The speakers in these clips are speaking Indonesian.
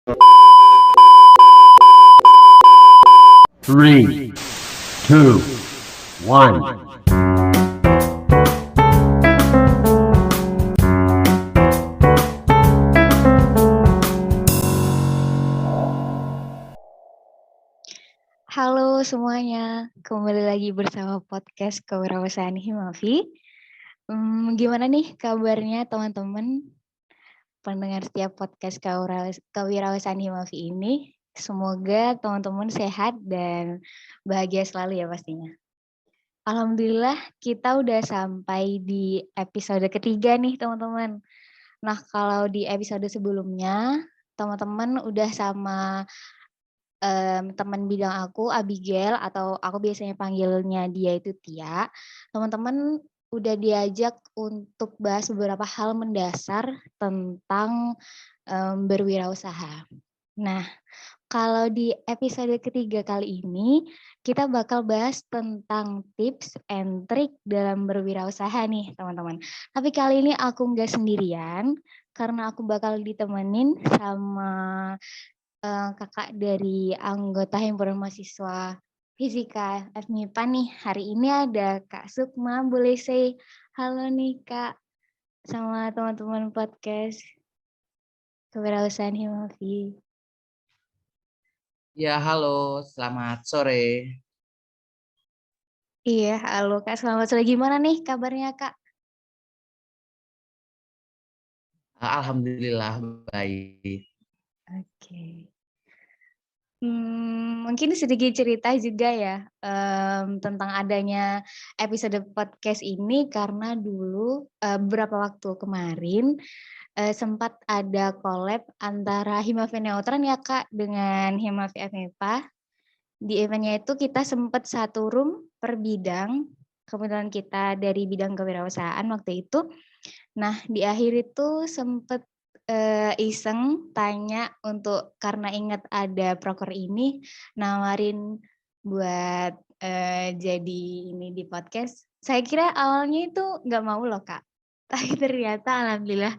Three, two, one. Halo semuanya, kembali lagi bersama podcast Kewirausahaan Himafi. Gimana nih kabarnya teman-teman pendengar setiap podcast Kewirausahaan Himafi ini? Semoga teman-teman sehat dan bahagia selalu ya pastinya. Alhamdulillah kita udah sampai di episode ketiga nih teman-teman. Nah kalau di episode sebelumnya teman-teman udah sama teman bidang aku Abigail atau aku biasanya panggilnya dia itu Tia. Teman-teman udah diajak untuk bahas beberapa hal mendasar tentang berwirausaha. Nah, kalau di episode ketiga kali ini kita bakal bahas tentang tips and trik dalam berwirausaha nih teman-teman. Tapi kali ini aku nggak sendirian karena aku bakal ditemenin sama kakak dari anggota himpunan mahasiswa Fisika FMIPA nih. Hari ini ada Kak Sukma, boleh say halo nih Kak sama teman-teman podcast Kewirausahaan Himafi. Ya, halo, selamat sore. Iya, halo Kak, selamat sore. Gimana nih kabarnya Kak? Alhamdulillah baik. Oke. Mungkin sedikit cerita juga ya tentang adanya episode podcast ini karena dulu beberapa waktu kemarin sempat ada collab antara Himafi Neutron ya Kak dengan Himafi FMIPA. Di eventnya itu kita sempat satu room per bidang, kebetulan kita dari bidang kewirausahaan waktu itu. Nah di akhir itu sempat iseng tanya untuk karena ingat ada proker ini nawarin buat jadi ini di podcast. Saya kira awalnya itu nggak mau loh Kak, tapi ternyata alhamdulillah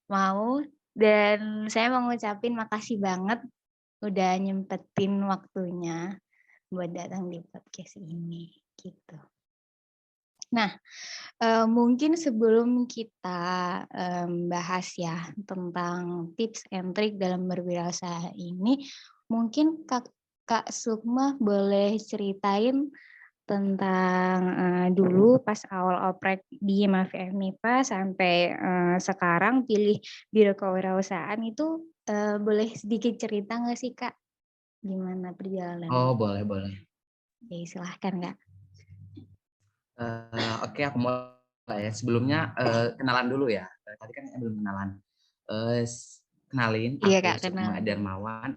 mau, dan saya mau ngucapin makasih banget udah nyempetin waktunya buat datang di podcast ini gitu. Nah, mungkin sebelum kita bahas ya tentang tips and trik dalam berwirausaha ini, mungkin Kak Sukma boleh ceritain tentang dulu pas awal oprek di Himafi FMIPA sampai sekarang pilih biro kewirausahaan itu boleh sedikit cerita nggak sih Kak? Gimana perjalanannya? Oh, boleh. Oke, silahkan Kak. Oke, aku mulai ya. Sebelumnya kenalan dulu ya. Tadi kan belum kenalan. Kenalin, Iya aku Kak, Sukma kenal. Darmawan.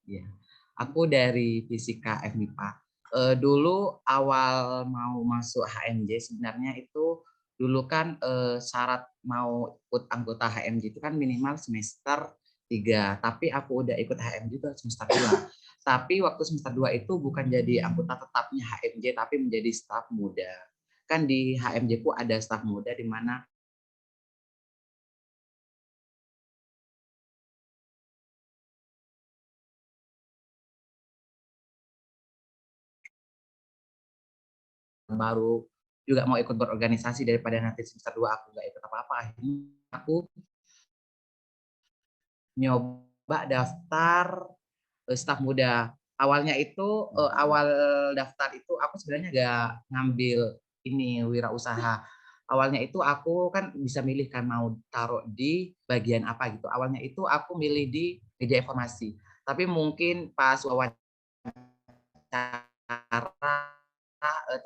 Ya, aku dari Fisika FMIPA. Dulu awal mau masuk HMJ sebenarnya itu dulu kan syarat mau ikut anggota HMJ itu kan minimal semester 3, tapi aku udah ikut HMJ itu semester 2. Tapi waktu semester 2 itu bukan jadi anggota tetapnya HMJ tapi menjadi staf muda. Kan di HMJ ku ada staf muda di mana baru juga mau ikut berorganisasi daripada nanti semester 2 aku nggak ikut apa-apa. Akhirnya aku nyoba daftar staf muda. Awalnya itu awal daftar itu aku sebenarnya nggak ngambil ini wirausaha. Awalnya itu aku kan bisa milih kan mau taruh di bagian apa gitu. Awalnya itu aku milih di media informasi. Tapi mungkin pas wawancara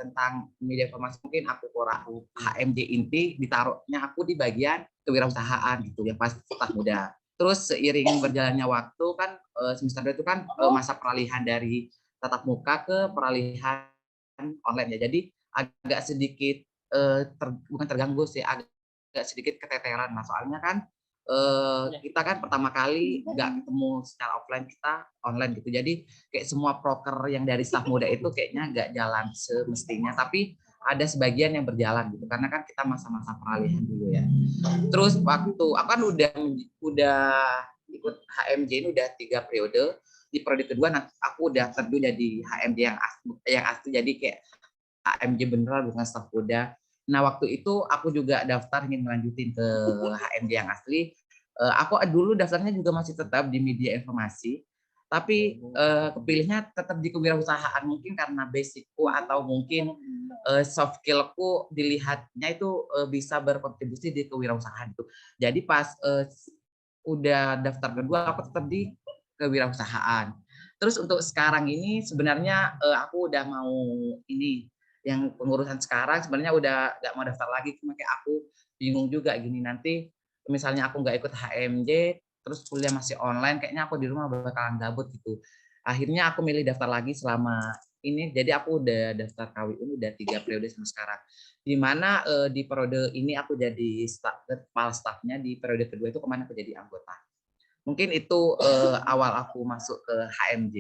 tentang media informasi mungkin aku kurang HMJ inti ditaruhnya aku di bagian kewirausahaan gitu ya pas staf muda. Terus seiring berjalannya waktu kan semester 2 itu kan masa peralihan dari tatap muka ke peralihan online ya. Jadi agak sedikit bukan terganggu sih, agak sedikit keteteran. Nah, soalnya kan kita kan pertama kali nggak ketemu secara offline, kita online gitu. Jadi kayak semua proker yang dari staf muda itu kayaknya nggak jalan semestinya. Tapi ada sebagian yang berjalan gitu karena kan kita masa-masa peralihan dulu ya. Terus waktu aku kan udah ikut HMJ ini udah 3 periode. Di periode kedua aku udah terjun jadi HMJ yang asli jadi kayak HMJ beneran bukan staf kuda. Nah waktu itu aku juga daftar ingin melanjutin ke HMJ yang asli. Aku dulu daftarnya juga masih tetap di media informasi, tapi kepilihnya tetap di kewirausahaan mungkin karena basicku atau mungkin soft skillku dilihatnya itu bisa berkontribusi di kewirausahaan itu. Jadi pas udah daftar kedua aku tetap di kewirausahaan. Terus untuk sekarang ini sebenarnya aku udah mau ini yang pengurusan sekarang sebenarnya udah nggak mau daftar lagi, cuma kayak aku bingung juga gini, nanti misalnya aku nggak ikut HMJ terus kuliah masih online, kayaknya aku di rumah bakalan gabut gitu. Akhirnya aku milih daftar lagi selama ini, jadi aku udah daftar KWU udah 3 periode sampai sekarang. Di mana di periode ini aku jadi kepala stafnya, di periode kedua itu kemana aku jadi anggota. Mungkin itu awal aku masuk ke HMJ.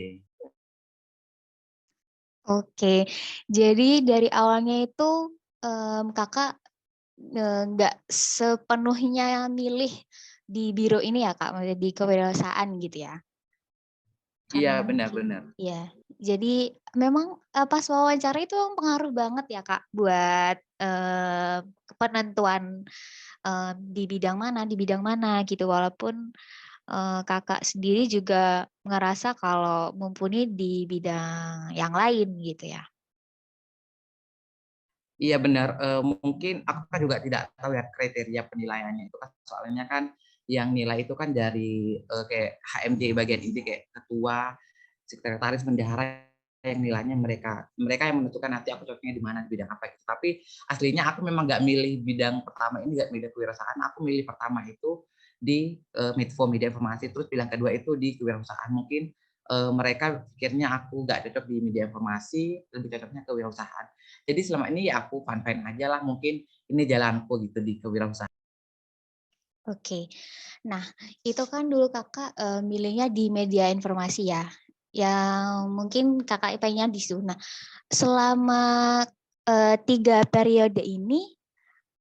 Oke, jadi dari awalnya itu Kakak nggak sepenuhnya milih di biro ini ya Kak, maksudnya di kewirausahaan gitu ya? Iya, Karena benar-benar. mungkin ya, jadi memang pas wawancara itu pengaruh banget ya Kak buat penentuan di bidang mana gitu, walaupun Kakak sendiri juga ngerasa kalau mumpuni di bidang yang lain gitu ya? Iya benar, mungkin aku kan juga tidak tahu ya kriteria penilaiannya itu kan, soalnya kan yang nilai itu kan dari kayak HMJ bagian inti kayak ketua, sekretaris, bendahara yang nilainya mereka. Mereka yang menentukan nanti aku cocoknya di mana, di bidang apa gitu. Tapi aslinya aku memang nggak milih bidang pertama ini, nggak milih kewirausahaan, aku milih pertama itu di Midfo media informasi, terus bidang kedua itu di kewirausahaan. Mungkin mereka pikirnya aku nggak cocok di media informasi, lebih cocoknya kewirausahaan. Jadi selama ini ya aku fine-fine aja lah, mungkin ini jalanku gitu di kewirausahaan. Oke. Nah, itu kan dulu Kakak, milihnya di media informasi ya, yang mungkin Kakak pengennya di situ. Nah, selama, 3 periode ini,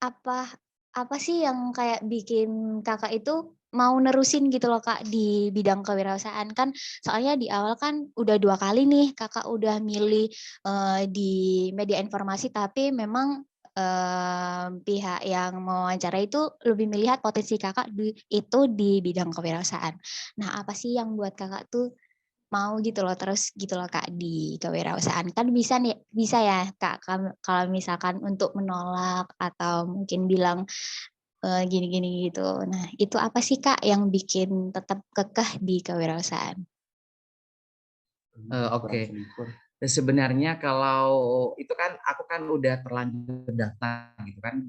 apa apa sih yang kayak bikin Kakak itu mau nerusin gitu loh Kak, di bidang kewirausahaan? Kan soalnya di awal kan udah 2 kali nih Kakak udah milih, di media informasi, tapi memang pihak yang mewawancarai itu lebih melihat potensi Kakak itu di bidang kewirausahaan. Nah, apa sih yang buat Kakak tuh mau gitu loh, terus gitu loh Kak di kewirausahaan? Kan bisa ya Kak kalau misalkan untuk menolak atau mungkin bilang, gini-gini gitu. Nah, itu apa sih Kak yang bikin tetap kekeh di kewirausahaan? Oke. Sebenarnya kalau itu kan aku kan udah terlanjur daftar gitu kan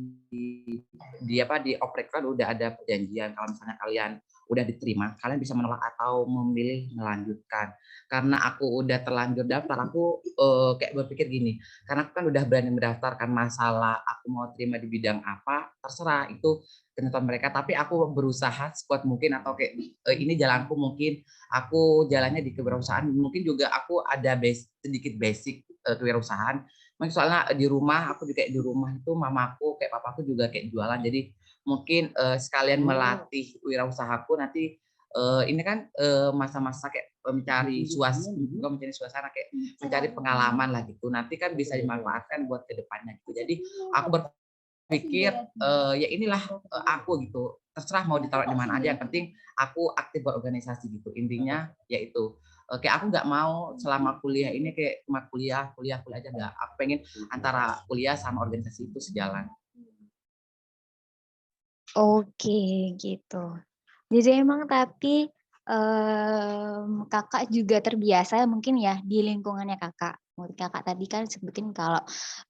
di apa di oprek kan udah ada perjanjian kalau misalnya kalian udah diterima, kalian bisa menolak atau memilih melanjutkan. Karena aku udah terlanjur daftar, aku kayak berpikir gini, karena aku kan udah berani mendaftarkan, masalah aku mau terima di bidang apa, terserah itu ketentuan mereka, tapi aku berusaha sekuat mungkin atau kayak ini jalanku, mungkin aku jalannya di kewirausahaan, mungkin juga aku ada sedikit basic kewirausahaan. Mungkin soalnya di rumah aku juga di rumah itu mamaku kayak papaku juga kayak jualan, jadi mungkin sekalian melatih wirausahaku nanti ini kan masa-masa kayak mencari bukan mencari suasana, kayak mencari pengalaman lah gitu. Nanti kan bisa dimanfaatkan buat kedepannya gitu. Jadi aku berpikir ya inilah aku gitu. Terserah mau ditaruh di mana aja, yang penting aku aktif berorganisasi gitu. Intinya yaitu kayak aku nggak mau selama kuliah ini kayak cuma kuliah aja, nggak. Aku pengen antara kuliah sama organisasi itu sejalan. Oke, gitu. Jadi emang tapi, Kakak juga terbiasa mungkin ya di lingkungannya Kakak. Menurut Kakak tadi kan sebutin kalau,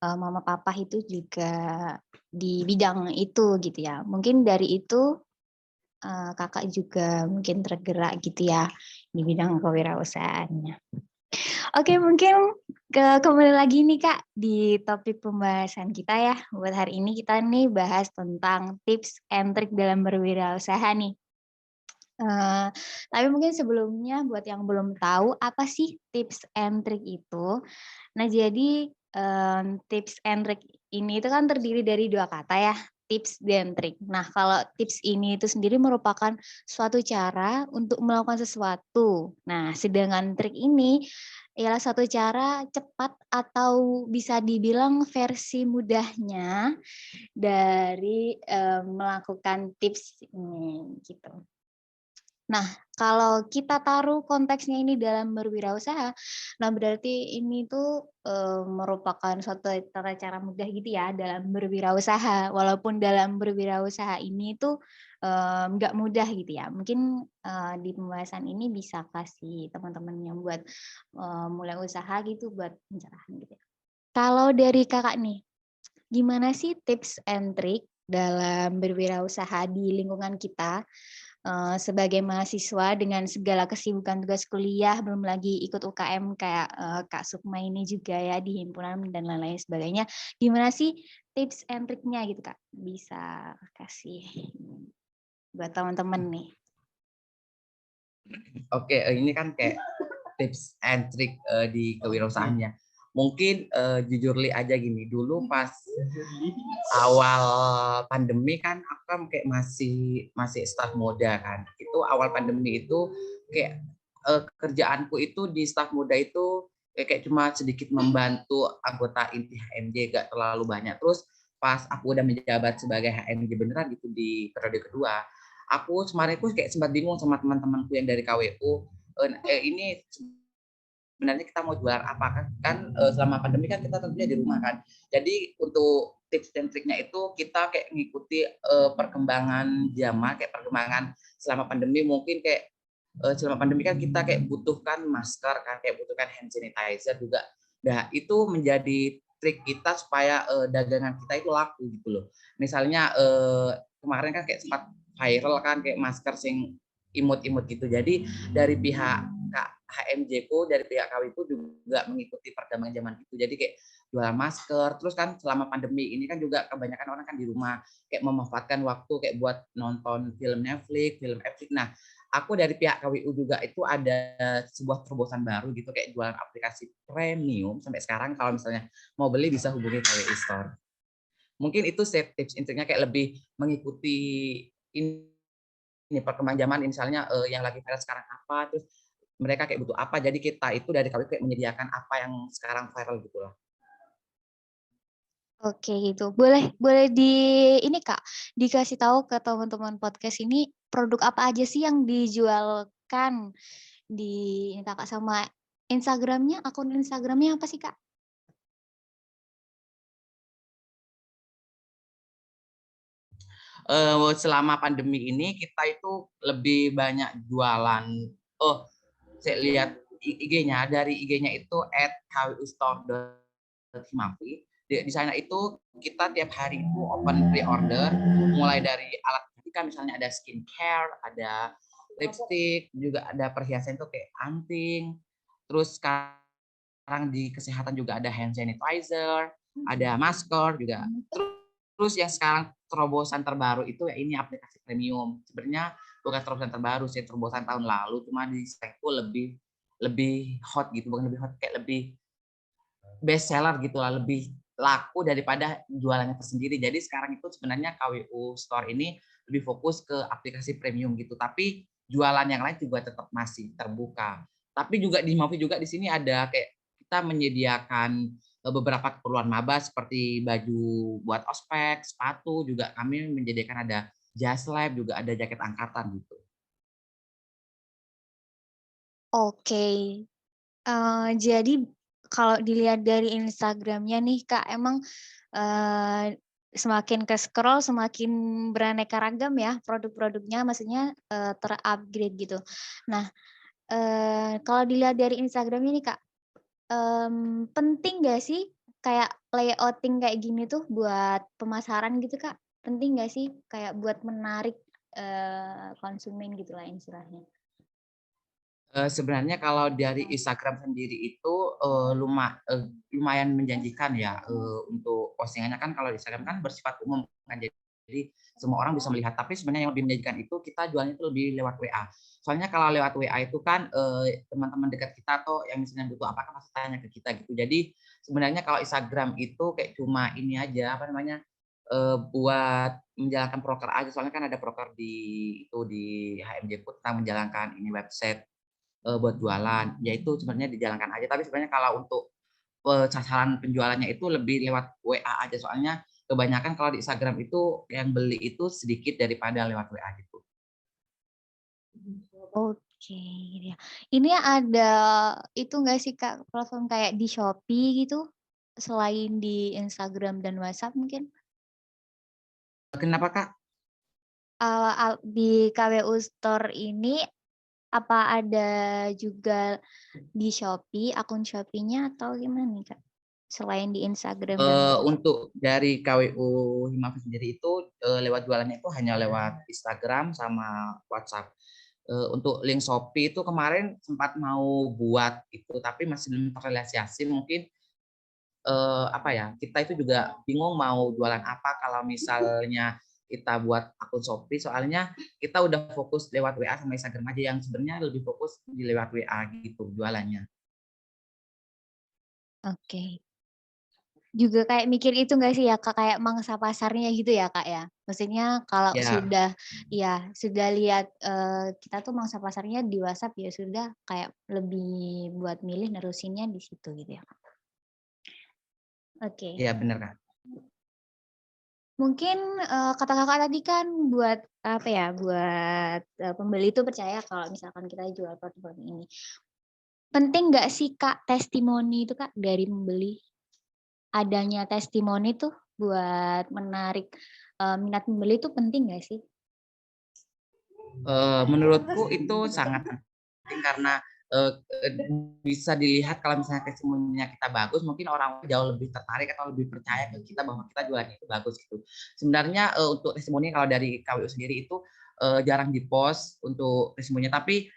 mama papa itu juga di bidang itu gitu ya. Mungkin dari itu, Kakak juga mungkin tergerak gitu ya di bidang kewirausahaannya. Oke, mungkin kembali lagi nih Kak di topik pembahasan kita ya. Buat hari ini kita nih bahas tentang tips and trick dalam berwirausaha nih. Tapi mungkin sebelumnya buat yang belum tahu apa sih tips and trick itu. Nah jadi, tips and trick ini itu kan terdiri dari 2 kata ya, tips dan trik. Nah, kalau tips ini itu sendiri merupakan suatu cara untuk melakukan sesuatu. Nah, sedangkan trik ini ialah suatu cara cepat atau bisa dibilang versi mudahnya dari melakukan tips ini gitu. Nah, kalau kita taruh konteksnya ini dalam berwirausaha, nah berarti ini tuh merupakan suatu cara mudah gitu ya dalam berwirausaha. Walaupun dalam berwirausaha ini tuh nggak mudah gitu ya. Mungkin di pembahasan ini bisa kasih teman-teman yang buat mulai usaha gitu buat pencerahan gitu ya. Kalau dari kakak nih, gimana sih tips and trick dalam berwirausaha di lingkungan kita? Sebagai mahasiswa dengan segala kesibukan tugas kuliah, belum lagi ikut UKM kayak Kak Sukma ini juga ya di himpunan dan lain-lain sebagainya. Gimana sih tips and triknya gitu Kak? Bisa kasih buat teman-teman nih. Oke, ini kan kayak tips and trick di kewirausahaannya. Mungkin jujur li aja gini, dulu pas awal pandemi kan aku kan kayak masih staf muda kan. Itu awal pandemi itu kayak kerjaanku itu di staf muda itu kayak cuma sedikit membantu anggota inti HMJ, gak terlalu banyak. Terus pas aku udah menjabat sebagai HMJ beneran gitu di periode kedua, aku kemarin kayak sempat bingung sama teman-temanku yang dari KWU, ini sebenarnya kita mau jualan apa kan selama pandemi kan kita tentunya di rumah kan. Jadi untuk tips dan triknya itu kita kayak ngikuti perkembangan zaman, kayak perkembangan selama pandemi. Mungkin kayak selama pandemi kan kita kayak butuhkan masker kan, kayak butuhkan hand sanitizer juga. Nah, itu menjadi trik kita supaya dagangan kita itu laku gitu loh. Misalnya kemarin kan kayak sempat viral kan kayak masker sing imut-imut gitu. Jadi dari pihak HMJ ku, dari pihak KW ku juga mengikuti perkembangan zaman itu. Jadi kayak jualan masker. Terus kan selama pandemi ini kan juga kebanyakan orang kan di rumah kayak memanfaatkan waktu kayak buat nonton film Netflix, film Netflix. Nah, aku dari pihak KWU juga itu ada sebuah terobosan baru gitu kayak jualan aplikasi premium. Sampai sekarang kalau misalnya mau beli bisa hubungi KWU Store. Mungkin itu tips intinya kayak lebih mengikuti ini perkembangan zaman, misalnya yang lagi viral sekarang apa, terus mereka kayak butuh apa, jadi kita itu dari KW kayak menyediakan apa yang sekarang viral gitu loh. Oke gitu. Boleh di ini Kak, dikasih tahu ke teman-teman podcast ini produk apa aja sih yang dijualkan di ini Kakak sama Instagramnya, akun Instagramnya apa sih Kak? Selama pandemi ini kita itu lebih banyak jualan. Oh, saya lihat IG-nya, dari IG-nya itu @kwustore.himafi. Di sana itu kita tiap hari itu open pre-order, mulai dari alat ketika misalnya ada skincare, ada lipstick, juga ada perhiasan itu kayak anting. Terus sekarang di kesehatan juga ada hand sanitizer, ada masker juga. Terus yang sekarang terobosan terbaru itu ya ini aplikasi premium. Sebenarnya bukan terobosan terbaru sih, terobosan tahun lalu, cuma di itu lebih hot gitu, bukan lebih hot, kayak lebih best seller gitu lah, lebih laku daripada jualannya tersendiri. Jadi sekarang itu sebenarnya KWU Store ini lebih fokus ke aplikasi premium gitu, tapi jualan yang lain juga tetap masih terbuka. Tapi juga di Mavi juga di sini ada kayak kita menyediakan beberapa keperluan maba seperti baju buat ospek, sepatu, juga kami menyediakan ada jas lab, juga ada jaket angkatan gitu. Oke. Jadi kalau dilihat dari Instagramnya nih Kak, emang semakin ke-scroll semakin beraneka ragam ya produk-produknya, maksudnya ter-upgrade gitu. Nah, kalau dilihat dari Instagram ini Kak, penting nggak sih kayak layouting kayak gini tuh buat pemasaran gitu Kak? Penting nggak sih kayak buat menarik konsumen gitu lah istilahnya? Sebenarnya kalau dari Instagram sendiri itu lumayan menjanjikan ya untuk postingannya kan. Kalau di Instagram kan bersifat umum kan, jadi semua orang bisa melihat. Tapi sebenarnya yang lebih menjanjikan itu kita jualnya itu lebih lewat WA. Soalnya kalau lewat WA itu kan teman-teman dekat kita atau yang misalnya butuh apa kan pasti tanya ke kita gitu. Jadi sebenarnya kalau Instagram itu kayak cuma ini aja apa namanya, buat menjalankan proker aja, soalnya kan ada proker di HMJ ku tentang menjalankan ini website, buat jualan, ya itu sebenarnya dijalankan aja, tapi sebenarnya kalau untuk, sasaran penjualannya itu lebih lewat WA aja, soalnya kebanyakan kalau di Instagram itu yang beli itu sedikit daripada lewat WA gitu. Oke, gitu ya. Ini ada itu nggak sih Kak, platform kayak di Shopee gitu, selain di Instagram dan WhatsApp mungkin? Kenapa, Kak? Di KWU Store ini, apa ada juga di Shopee, akun Shopee-nya atau gimana nih Kak? Selain di Instagram dan WhatsApp? Untuk dari KWU Himafis sendiri itu, lewat jualannya itu hanya lewat Instagram sama WhatsApp. Untuk link Shopee itu kemarin sempat mau buat itu, tapi masih belum terrealisasi. Mungkin, apa ya, kita itu juga bingung mau jualan apa kalau misalnya kita buat akun Shopee, soalnya kita udah fokus lewat WA sama Instagram aja, yang sebenarnya lebih fokus di lewat WA gitu jualannya. Oke. Juga kayak mikir itu nggak sih ya Kak, kayak mangsa pasarnya gitu ya Kak ya? Maksudnya kalau Ya. sudah lihat, kita tuh mangsa pasarnya di WhatsApp, ya sudah kayak lebih buat milih nerusinnya di situ gitu ya Kak? Oke. Iya bener, Kak. Mungkin, kata Kakak tadi kan buat apa ya, buat, pembeli itu percaya kalau misalkan kita jual produk ini. Penting nggak sih Kak testimoni itu Kak dari pembeli? Adanya testimoni tuh buat menarik, minat pembeli itu penting nggak sih? Menurutku itu sangat penting karena, eee eee, bisa dilihat kalau misalnya testimoninya kita bagus, mungkin orang jauh lebih tertarik atau lebih percaya ke kita bahwa kita jualannya itu bagus gitu. Sebenarnya, untuk testimoni kalau dari KWU sendiri itu, jarang di-post untuk testimoninya, tapi,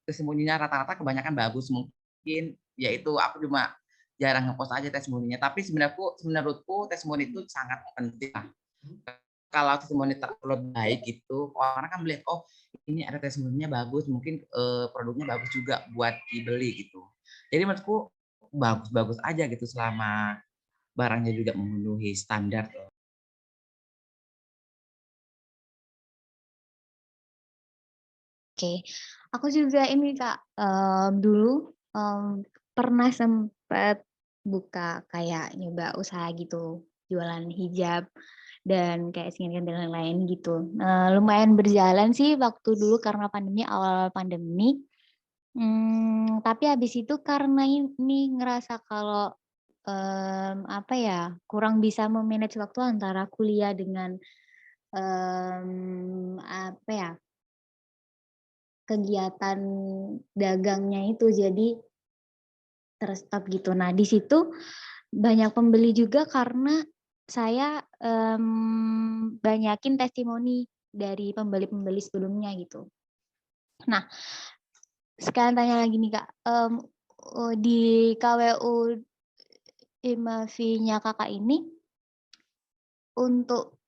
testimoninya rata-rata kebanyakan bagus. Mungkin ya itu aku cuma jarang nge-post aja testimoninya, tapi menurutku testimoni itu sangat penting lah. Kalau testimoni terupload baik gitu, orang kan melihat, "Oh, ini ada testimoninya bagus, mungkin, produknya bagus juga buat dibeli," gitu. Jadi menurutku bagus-bagus aja gitu selama barangnya juga memenuhi standar. Oke, aku juga ini Kak, dulu, pernah sempet buka kayak nyoba usaha gitu, jualan hijab dan kayak skincare dan lain-lain gitu. Lumayan berjalan sih waktu dulu karena pandemi, awal pandemi, tapi habis itu karena ini ngerasa kalau, apa ya, kurang bisa me-manage waktu antara kuliah dengan, apa ya, kegiatan dagangnya itu, jadi stop gitu. Nah, di situ banyak pembeli juga karena saya, banyakin testimoni dari pembeli-pembeli sebelumnya gitu. Nah, sekarang tanya lagi nih Kak, di KWU Imafi-nya Kakak ini, untuk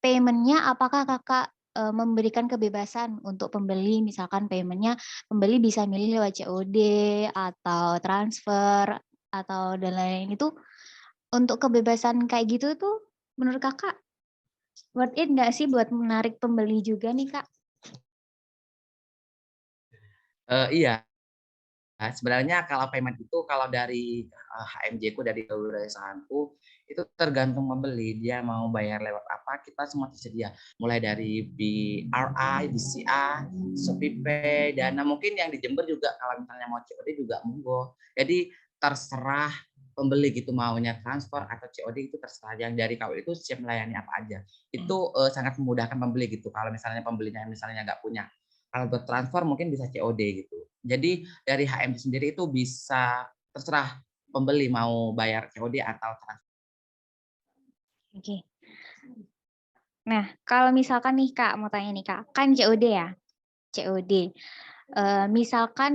payment-nya apakah Kakak, memberikan kebebasan untuk pembeli, misalkan payment-nya pembeli bisa milih lewat COD atau transfer atau dan lain-lain itu, untuk kebebasan kayak gitu tuh menurut Kakak worth it nggak sih buat menarik pembeli juga nih, Kak? Iya. Sebenarnya kalau payment itu kalau dari, HMJ-ku, dari kewirausahaanku, itu tergantung pembeli, dia mau bayar lewat apa, kita semua tersedia. Mulai dari BRI, BCA, ShopeePay, Dana, mungkin yang di Jember juga kalau misalnya mau COD juga monggo. Jadi terserah pembeli gitu, maunya transfer atau COD itu terserah, yang dari KW itu siap melayani apa aja. Itu, sangat memudahkan pembeli gitu, kalau misalnya pembelinya misalnya nggak punya alat buat transfer mungkin bisa COD gitu. Jadi dari HMD sendiri itu bisa terserah pembeli mau bayar COD atau transfer. Oke. Nah, kalau misalkan nih, Kak, mau tanya nih, Kak, kan COD ya? COD. Misalkan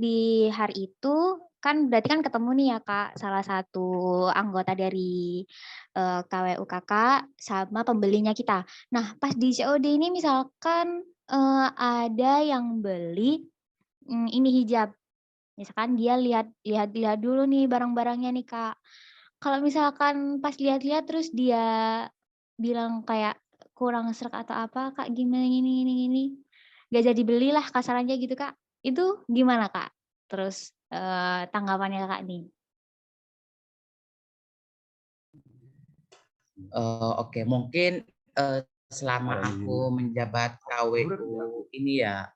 di hari itu kan berarti kan ketemu nih ya Kak, salah satu anggota dari, KWU Kakak sama pembelinya kita. Nah, pas di COD ini misalkan, ada yang beli, ini hijab, misalkan dia lihat lihat lihat dulu nih barang-barangnya nih Kak. kalau misalkan pas lihat-lihat terus dia bilang kayak kurang sreg atau apa, "Kak, gimana gini, nggak jadi belilah kasarannya gitu, Kak. Itu gimana, Kak? Terus, tanggapannya Kakak nih? Oke, mungkin selama aku menjabat KWU ini ya,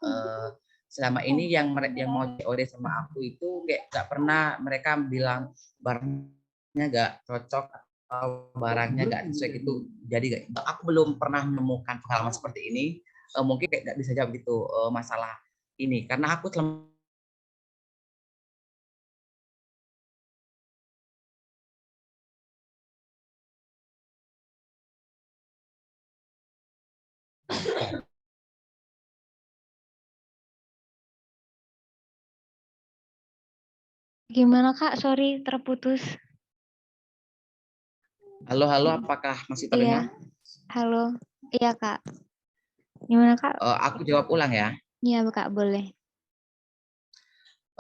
selama ini yang mau COD sama aku itu kayak nggak pernah mereka bilang barangnya nggak cocok atau barangnya nggak sesuai gitu. Jadi aku belum pernah menemukan pengalaman seperti ini. Mungkin kayak nggak bisa jawab gitu masalah ini karena aku selama Gimana, Kak? Sorry terputus. halo halo apakah masih Iya, terdengar? halo. Iya, Kak. Gimana, Kak? Aku jawab ulang ya. Iya, Kak, boleh.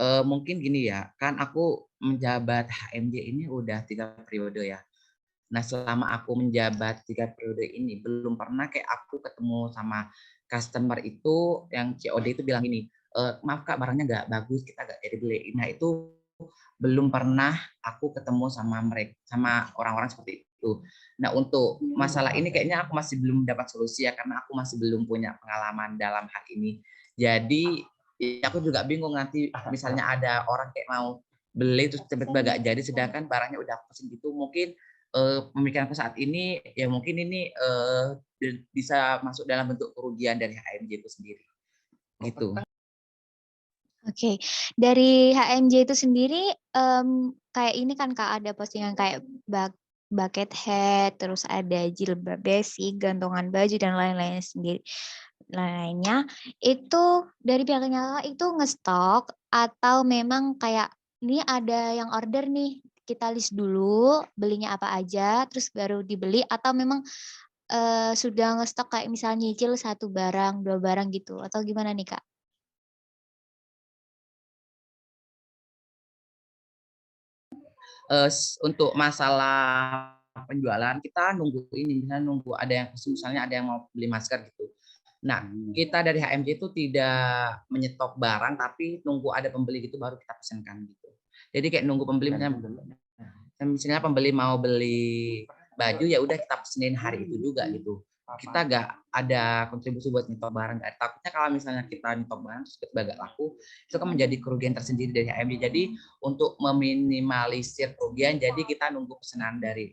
Mungkin gini ya, kan aku menjabat HMJ ini udah 3 periode ya. Nah, selama aku menjabat 3 periode ini, belum pernah kayak aku ketemu sama customer itu yang COD itu bilang gini, "Maaf Kak, barangnya nggak bagus, kita nggak jadi beli." Nah, itu belum pernah aku ketemu sama orang-orang seperti itu. Nah, untuk masalah ini kayaknya aku masih belum dapat solusi ya, karena aku masih belum punya pengalaman dalam hal ini. Jadi, ya aku juga bingung nanti misalnya ada orang kayak mau beli terus tiba-tiba nggak jadi, sedangkan barangnya udah aku pesen gitu, mungkin pemikiranku saat ini ya mungkin ini bisa masuk dalam bentuk kerugian dari HMJ itu sendiri gitu. Oke, dari HMJ itu sendiri, kayak ini kan Kak, ada postingan kayak bucket hat, terus ada jilbab basic, gantungan baju dan lain-lain sendiri lainnya, itu dari pihaknya Kakak itu ngestok atau memang kayak, ini ada yang order nih, kita list dulu belinya apa aja, terus baru dibeli atau memang, sudah ngestok kayak misalnya nyicil 1 barang, 2 barang gitu, atau gimana nih, Kak? Untuk masalah penjualan kita nunggu ini, misalnya nunggu ada yang misalnya ada yang mau beli masker gitu. Nah, kita dari HMJ itu tidak menyetok barang, tapi nunggu ada pembeli gitu baru kita pesankan gitu. Jadi kayak nunggu pembeli misalnya pembeli mau beli baju ya udah kita pesenin hari itu juga gitu. Kita nggak ada kontribusi buat nyetok barang. Takutnya kalau misalnya kita nyetok barang terus tiba nggak laku, itu kan menjadi kerugian tersendiri dari HMJ. Jadi untuk meminimalisir kerugian, jadi kita nunggu pesanan dari.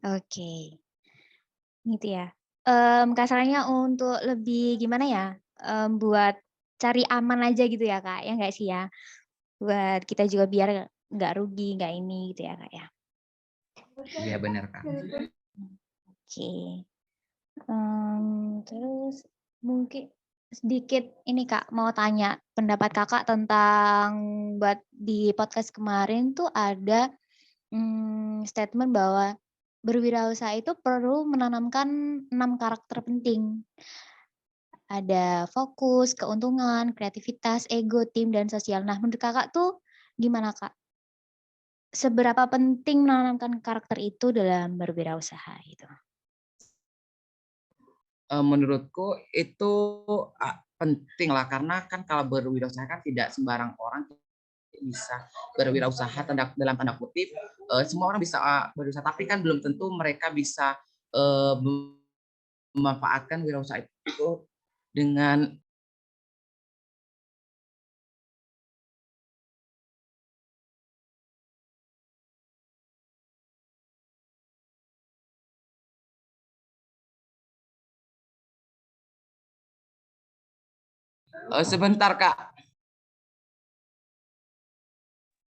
Oke. Gitu ya. Kasarannya untuk lebih gimana ya, buat cari aman aja gitu ya, Kak, ya nggak sih ya? Buat kita juga biar nggak rugi, nggak ini gitu ya, Kak, ya? Iya benar Kak. Oke. Terus mungkin sedikit ini, Kak, mau tanya pendapat Kakak tentang buat di podcast kemarin tuh ada, statement bahwa berwirausaha itu perlu menanamkan 6 karakter penting. Ada fokus, keuntungan, kreativitas, ego, tim, dan sosial. Nah, menurut Kakak tuh gimana, Kak? Seberapa penting menanamkan karakter itu dalam berwirausaha gitu? Menurutku itu penting lah karena kan kalau berwirausaha kan tidak sembarang orang bisa berwirausaha dalam tanda kutip. Semua orang bisa berwirausaha tapi kan belum tentu mereka bisa memanfaatkan wirausaha itu dengan sebentar Kak.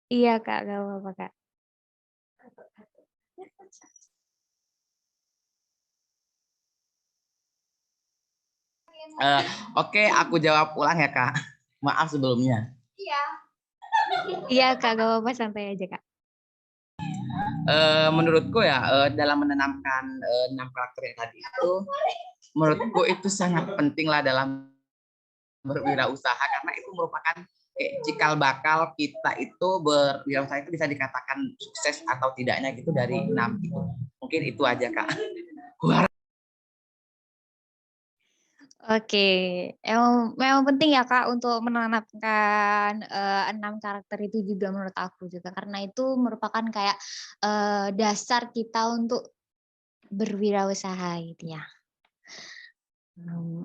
Iya, Kak, nggak apa-apa, Kak. Oke, aku jawab ulang ya Kak. Maaf sebelumnya. Iya, Kak, nggak apa-apa, santai aja, Kak. Menurutku ya dalam menanamkan 6 karakter yang tadi itu, menurutku itu sangat penting lah dalam berwirausaha karena itu merupakan cikal bakal kita itu berwirausaha itu bisa dikatakan sukses atau tidaknya gitu dari 6 itu. Mungkin itu aja Kak. Oke, memang penting ya Kak untuk menanamkan 6 karakter itu juga menurut aku juga karena itu merupakan kayak dasar kita untuk berwirausaha gitu ya.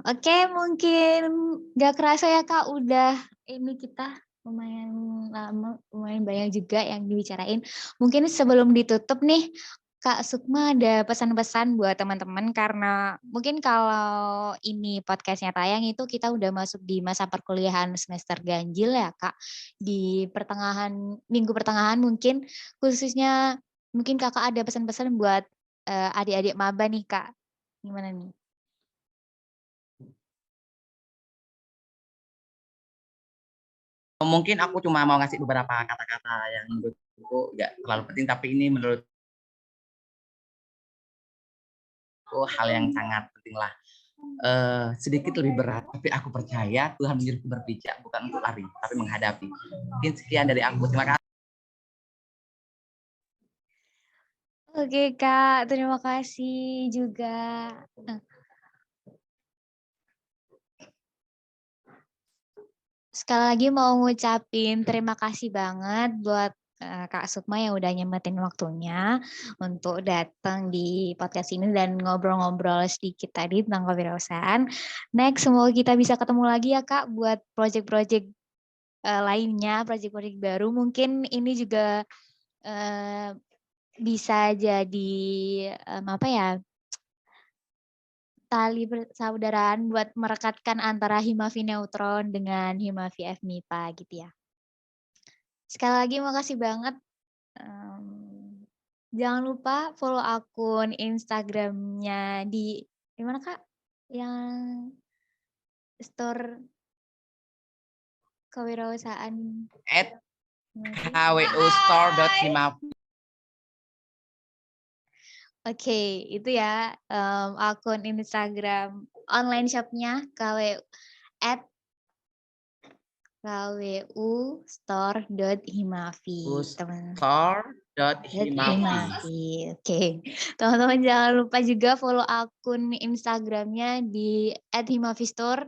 Oke, mungkin nggak kerasa ya Kak udah ini kita lumayan lama, lumayan banyak juga yang dibicarain. Mungkin sebelum ditutup nih, Kak Sukma ada pesan-pesan buat teman-teman karena mungkin kalau ini podcastnya tayang itu kita udah masuk di masa perkuliahan semester ganjil ya Kak. Di minggu pertengahan mungkin khususnya mungkin Kakak ada pesan-pesan buat adik-adik maba nih Kak. Gimana nih? Mungkin aku cuma mau ngasih beberapa kata-kata yang menurutku nggak terlalu penting, tapi ini menurutku hal yang sangat penting lah. Sedikit lebih berat, tapi aku percaya Tuhan menyuruhku berpijak bukan untuk lari, tapi menghadapi. Mungkin sekian dari aku. Terima kasih. Oke Kak, terima kasih juga. Sekali lagi mau ngucapin terima kasih banget buat Kak Sukma yang udah nyempetin waktunya untuk datang di podcast ini dan ngobrol-ngobrol sedikit tadi tentang kewirausahaan. Next, semoga kita bisa ketemu lagi ya Kak buat project-project lainnya, project-project baru. Mungkin ini juga bisa jadi apa ya, tali persaudaraan buat merekatkan antara Himavi Neutron dengan Himavi FMIPA gitu ya. Sekali lagi makasih banget. Jangan lupa follow akun Instagramnya di mana Kak? Yang store kewirausahaan. @hwustore.himavi. Oke, itu ya akun Instagram online shopnya kwustore.himavi. Store.himavi. Oke, teman-teman jangan lupa juga follow akun Instagramnya di @himavistore.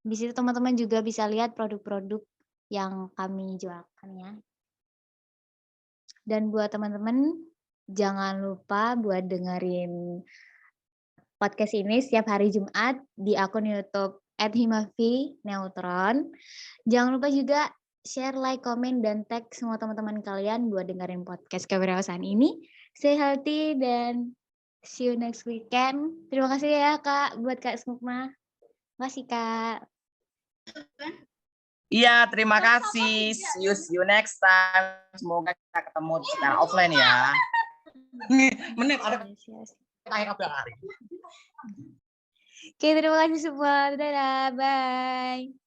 Di situ teman-teman juga bisa lihat produk-produk yang kami jualkan ya. Dan buat teman-teman jangan lupa buat dengerin podcast ini setiap hari Jumat di akun YouTube @himavi_neutron. Jangan lupa juga share, like, komen, dan tag semua teman-teman kalian buat dengerin podcast kewirausahaan ini. Stay healthy dan see you next weekend. Terima kasih ya Kak buat Kak Sukma. Terima kasih Kak. Iya, terima kasih. See you next time. Semoga kita ketemu secara offline ya. Menit ada terakhir hari. Oke, terima kasih semua. Dadah, bye.